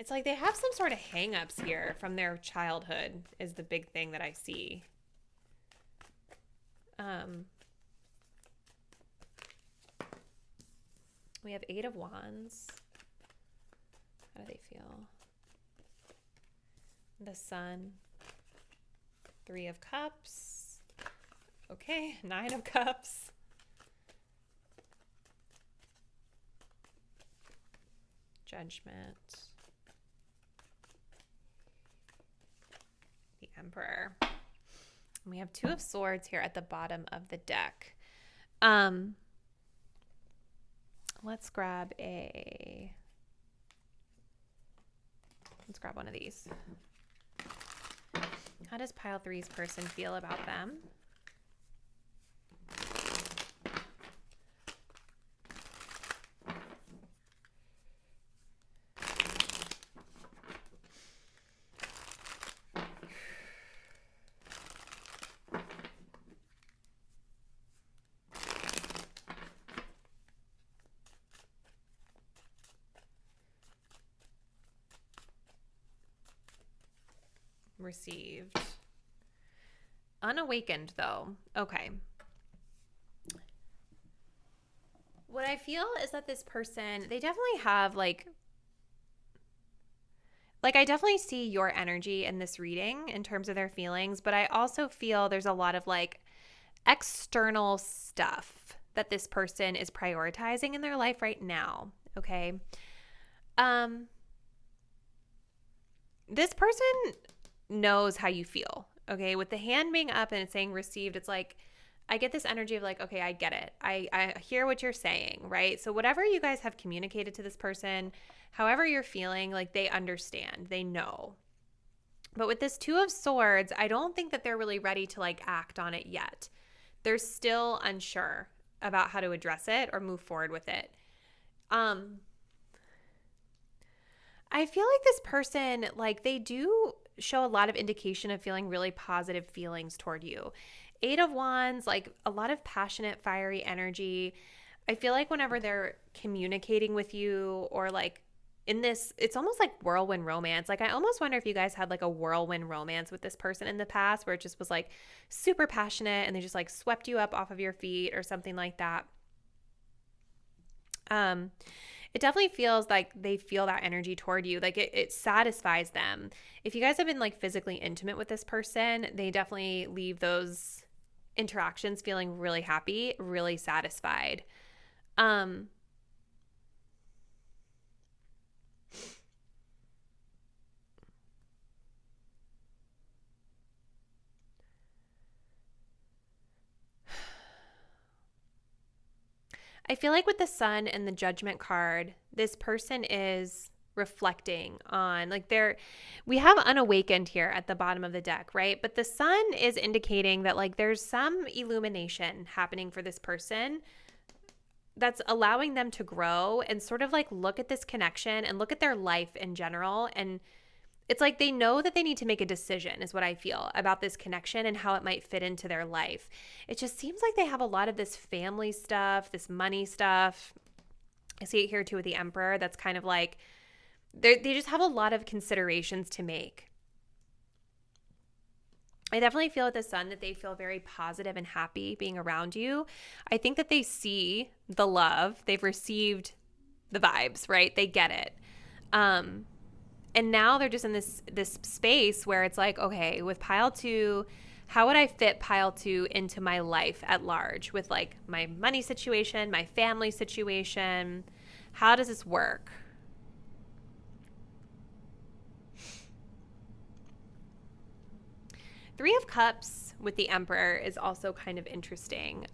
It's like they have some sort of hang-ups here from their childhood is the big thing that I see. We have 8 of Wands. How do they feel? The Sun. 3 of Cups. Okay, 9 of Cups. Judgment. The Emperor. And we have 2 of Swords here at the bottom of the deck. Let's grab one of these. How does pile 3's person feel about them? Received. Unawakened, though. Okay. What I feel is that this person, they definitely have like I definitely see your energy in this reading in terms of their feelings, but I also feel there's a lot of like external stuff that this person is prioritizing in their life right now. Okay. This person knows how you feel. Okay. With the hand being up and it's saying received, it's like, I get this energy of like, okay, I get it. I hear what you're saying, right? So whatever you guys have communicated to this person, however you're feeling, like they understand, they know. But with this 2 of Swords, I don't think that they're really ready to like act on it yet. They're still unsure about how to address it or move forward with it. I feel like this person, like they do show a lot of indication of feeling really positive feelings toward you. 8 of Wands, like a lot of passionate, fiery energy. I feel like whenever they're communicating with you or like in this, it's almost like whirlwind romance. Like I almost wonder if you guys had like a whirlwind romance with this person in the past where it just was like super passionate and they just like swept you up off of your feet or something like that. It definitely feels like they feel that energy toward you. Like it satisfies them. If you guys have been like physically intimate with this person, they definitely leave those interactions feeling really happy, really satisfied. I feel like with the Sun and the Judgment card, this person is reflecting on like we have unawakened here at the bottom of the deck, right? But the Sun is indicating that like there's some illumination happening for this person that's allowing them to grow and sort of like look at this connection and look at their life in general. And it's like they know that they need to make a decision is what I feel about this connection and how it might fit into their life. It just seems like they have a lot of this family stuff, this money stuff. I see it here too with the Emperor. That's kind of like they just have a lot of considerations to make. I definitely feel with the Sun that they feel very positive and happy being around you. I think that they see the love. They've received the vibes, right? They get it. And now they're just in this space where it's like, okay, with pile 2, how would I fit pile 2 into my life at large with like my money situation, my family situation? How does this work? Three of Cups with the Emperor is also kind of interesting.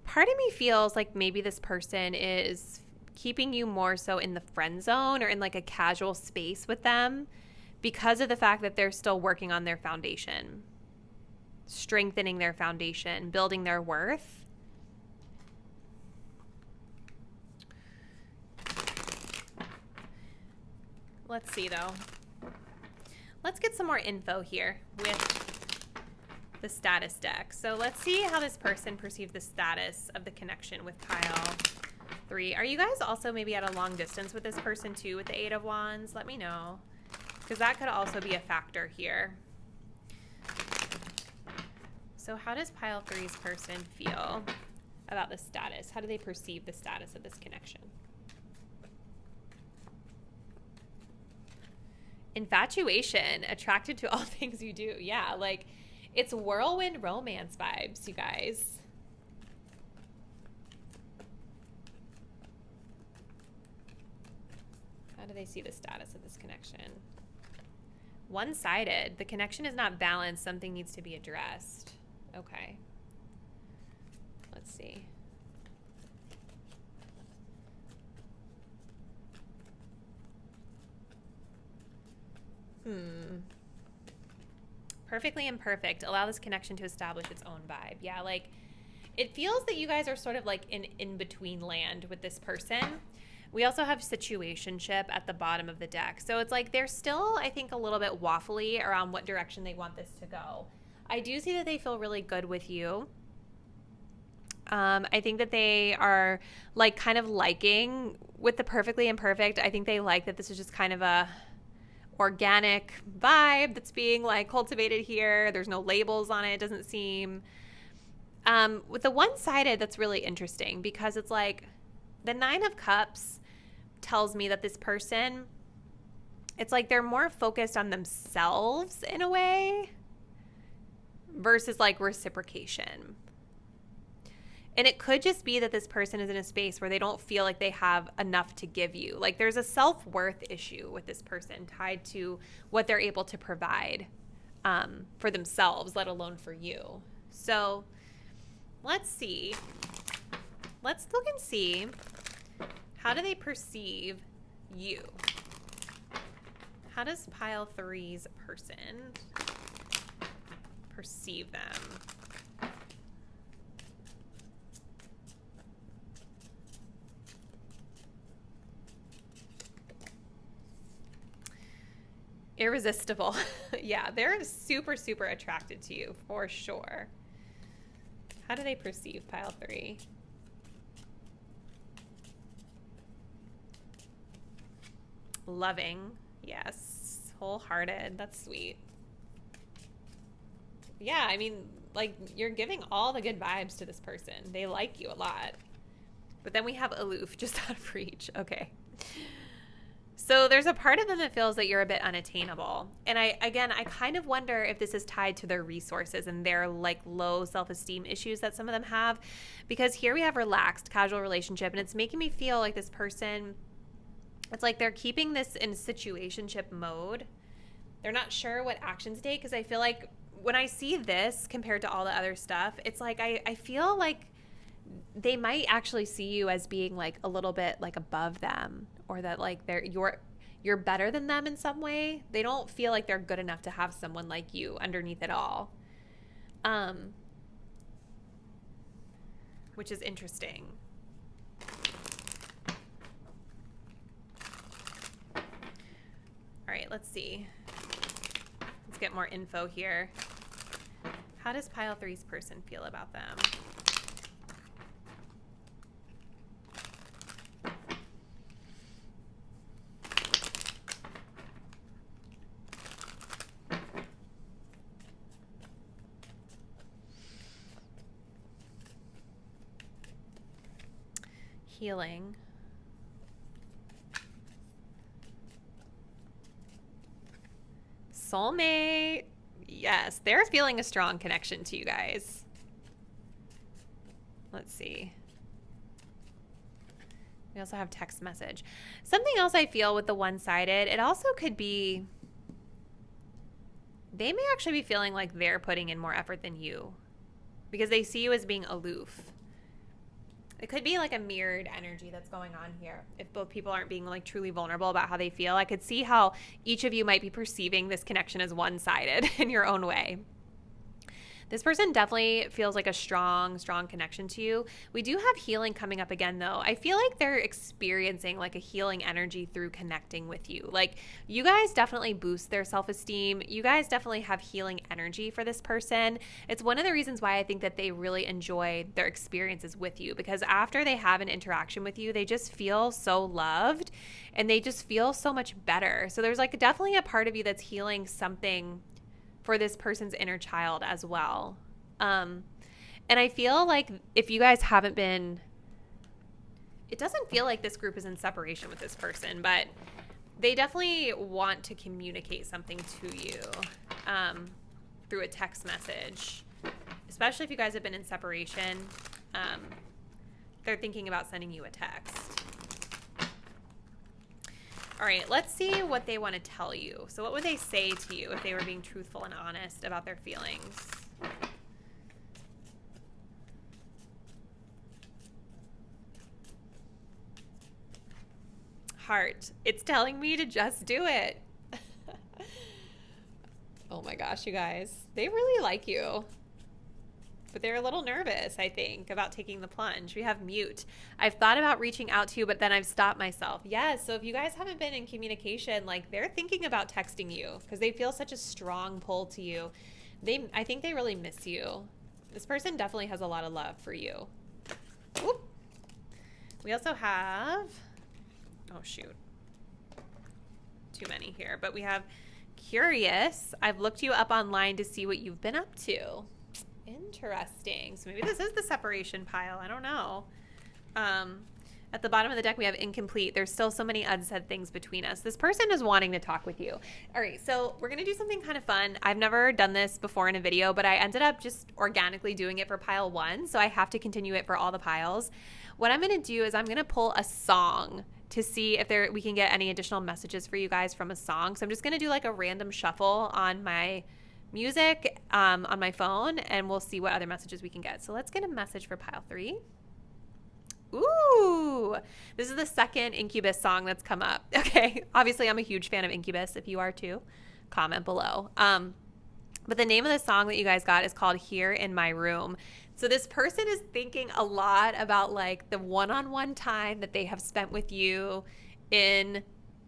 Part of me feels like maybe this person is keeping you more so in the friend zone or in like a casual space with them because of the fact that they're still working on their foundation, strengthening their foundation, building their worth. Let's see though. Let's get some more info here with the status deck. So let's see how this person perceived the status of the connection with pile 3. Are you guys also maybe at a long distance with this person too with the 8 of Wands? Let me know, because that could also be a factor here. So how does pile 3's person feel about the status? How do they perceive the status of this connection? Infatuation, attracted to all things you do. Yeah, like it's whirlwind romance vibes, you guys. How do they see the status of this connection? One-sided. The connection is not balanced. Something needs to be addressed. Okay. Let's see. Perfectly imperfect. Allow this connection to establish its own vibe. Yeah, like it feels that you guys are sort of like in between land with this person. We also have situationship at the bottom of the deck. So it's like they're still, I think, a little bit waffly around what direction they want this to go. I do see that they feel really good with you. I think that they are like kind of liking with the perfectly imperfect. I think they like that this is just kind of a organic vibe that's being like cultivated here. There's no labels on it. It doesn't seem with the one-sided, that's really interesting because it's like the 9 of Cups tells me that this person, it's like they're more focused on themselves in a way versus like reciprocation. And it could just be that this person is in a space where they don't feel like they have enough to give you. Like there's a self-worth issue with this person tied to what they're able to provide for themselves, let alone for you. So let's see. Let's look and see, how do they perceive you? How does pile 3's person perceive them? Irresistible. Yeah, they're super, super attracted to you for sure. How do they perceive pile 3? Loving. Yes. Wholehearted. That's sweet. Yeah, I mean, like, you're giving all the good vibes to this person. They like you a lot. But then we have aloof, just out of reach. Okay. So there's a part of them that feels that you're a bit unattainable. And I kind of wonder if this is tied to their resources and their like low self-esteem issues that some of them have. Because here we have relaxed, casual relationship, and it's making me feel like this person, it's like they're keeping this in situationship mode. They're not sure what action to take, because I feel like when I see this compared to all the other stuff, it's like I feel like they might actually see you as being like a little bit like above them, or that like you're better than them in some way. They don't feel like they're good enough to have someone like you underneath it all. Which is interesting. All right, let's see. Let's get more info here. How does pile 3's person feel about them? Healing. Soulmate. Yes, they're feeling a strong connection to you guys. Let's see. We also have text message. Something else I feel with the one-sided, it also could be they may actually be feeling like they're putting in more effort than you because they see you as being aloof. It could be like a mirrored energy that's going on here. If both people aren't being like truly vulnerable about how they feel, I could see how each of you might be perceiving this connection as one-sided in your own way. This person definitely feels like a strong, strong connection to you. We do have healing coming up again, though. I feel like they're experiencing like a healing energy through connecting with you. Like, you guys definitely boost their self-esteem. You guys definitely have healing energy for this person. It's one of the reasons why I think that they really enjoy their experiences with you, because after they have an interaction with you, they just feel so loved and they just feel so much better. So there's like definitely a part of you that's healing something for this person's inner child as well. And I feel like if you guys haven't been, it doesn't feel like this group is in separation with this person, but they definitely want to communicate something to you through a text message, especially if you guys have been in separation. They're thinking about sending you a text. All right, let's see what they want to tell you. So what would they say to you if they were being truthful and honest about their feelings? Heart. It's telling me to just do it. Oh my gosh, you guys. They really like you. But they're a little nervous, I think, about taking the plunge. We have mute. I've thought about reaching out to you, but then I've stopped myself. Yes, so if you guys haven't been in communication, like, they're thinking about texting you because they feel such a strong pull to you. I think they really miss you. This person definitely has a lot of love for you. Oop. We also have, oh shoot, too many here, but we have curious. I've looked you up online to see what you've been up to. Interesting. So maybe this is the separation pile. I don't know. At the bottom of the deck, we have incomplete. There's still so many unsaid things between us. This person is wanting to talk with you. All right, so we're going to do something kind of fun. I've never done this before in a video, but I ended up just organically doing it for pile 1, so I have to continue it for all the piles. What I'm going to do is I'm going to pull a song to see if we can get any additional messages for you guys from a song. So I'm just going to do like a random shuffle on my music on my phone, and we'll see what other messages we can get. So let's get a message for pile 3. Ooh, this is the second Incubus song that's come up. Okay, obviously I'm a huge fan of Incubus. If you are too, comment below. But the name of the song that you guys got is called Here in My Room. So this person is thinking a lot about like the one-on-one time that they have spent with you in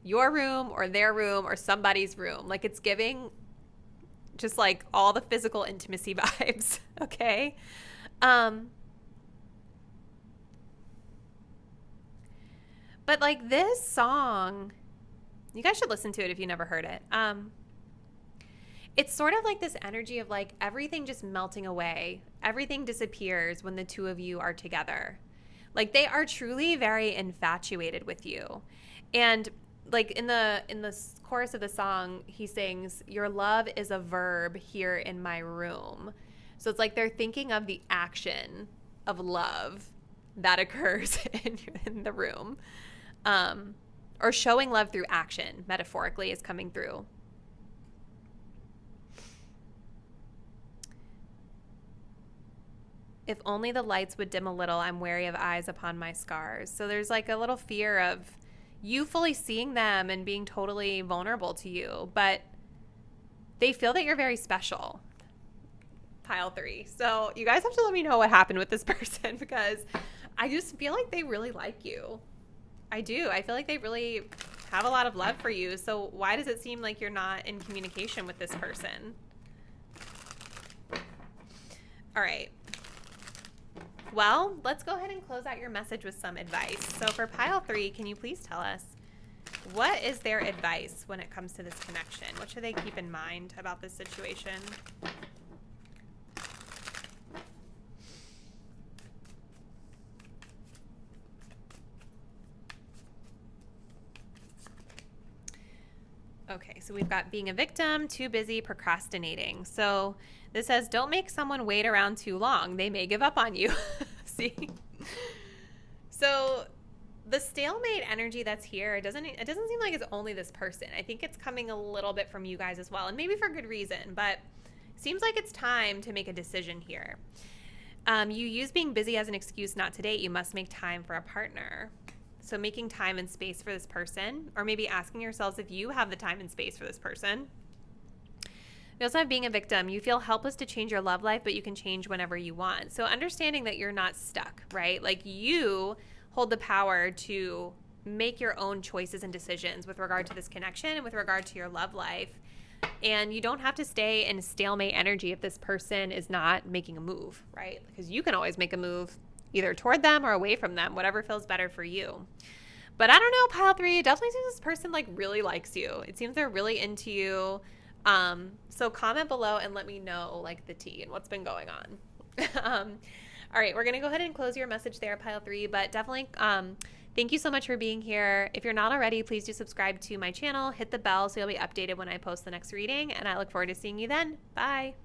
your room or their room or somebody's room. Like, it's giving just like all the physical intimacy vibes. Okay. But like this song, you guys should listen to it if you never heard it. It's sort of like this energy of like everything just melting away. Everything disappears when the two of you are together. Like, they are truly very infatuated with you. And like in the chorus of the song, he sings, "Your love is a verb here in my room." So it's like they're thinking of the action of love that occurs in the room. Or showing love through action, metaphorically, is coming through. If only the lights would dim a little, I'm wary of eyes upon my scars. So there's like a little fear of you fully seeing them and being totally vulnerable to you, but they feel that you're very special. Pile 3. So you guys have to let me know what happened with this person, because I just feel like they really like you. I do. I feel like they really have a lot of love for you. So why does it seem like you're not in communication with this person? All right. Well, let's go ahead and close out your message with some advice. So for pile 3, can you please tell us, what is their advice when it comes to this connection? What should they keep in mind about this situation? Okay, so we've got being a victim, too busy, procrastinating. So this says, don't make someone wait around too long. They may give up on you. See? So the stalemate energy that's here, it doesn't seem like it's only this person. I think it's coming a little bit from you guys as well, and maybe for good reason, but it seems like it's time to make a decision here. You use being busy as an excuse not to date. You must make time for a partner. So making time and space for this person, or maybe asking yourselves if you have the time and space for this person. We also have being a victim. You feel helpless to change your love life, but you can change whenever you want. So understanding that you're not stuck, right? Like you hold the power to make your own choices and decisions with regard to this connection and with regard to your love life. And you don't have to stay in stalemate energy if this person is not making a move, right? Because you can always make a move either toward them or away from them, whatever feels better for you. But I don't know, pile 3, it definitely seems this person like really likes you. It seems they're really into you. So comment below and let me know like the tea and what's been going on. All right, we're going to go ahead and close your message there, pile 3, but definitely thank you so much for being here. If you're not already, please do subscribe to my channel, hit the bell so you'll be updated when I post the next reading, and I look forward to seeing you then. Bye.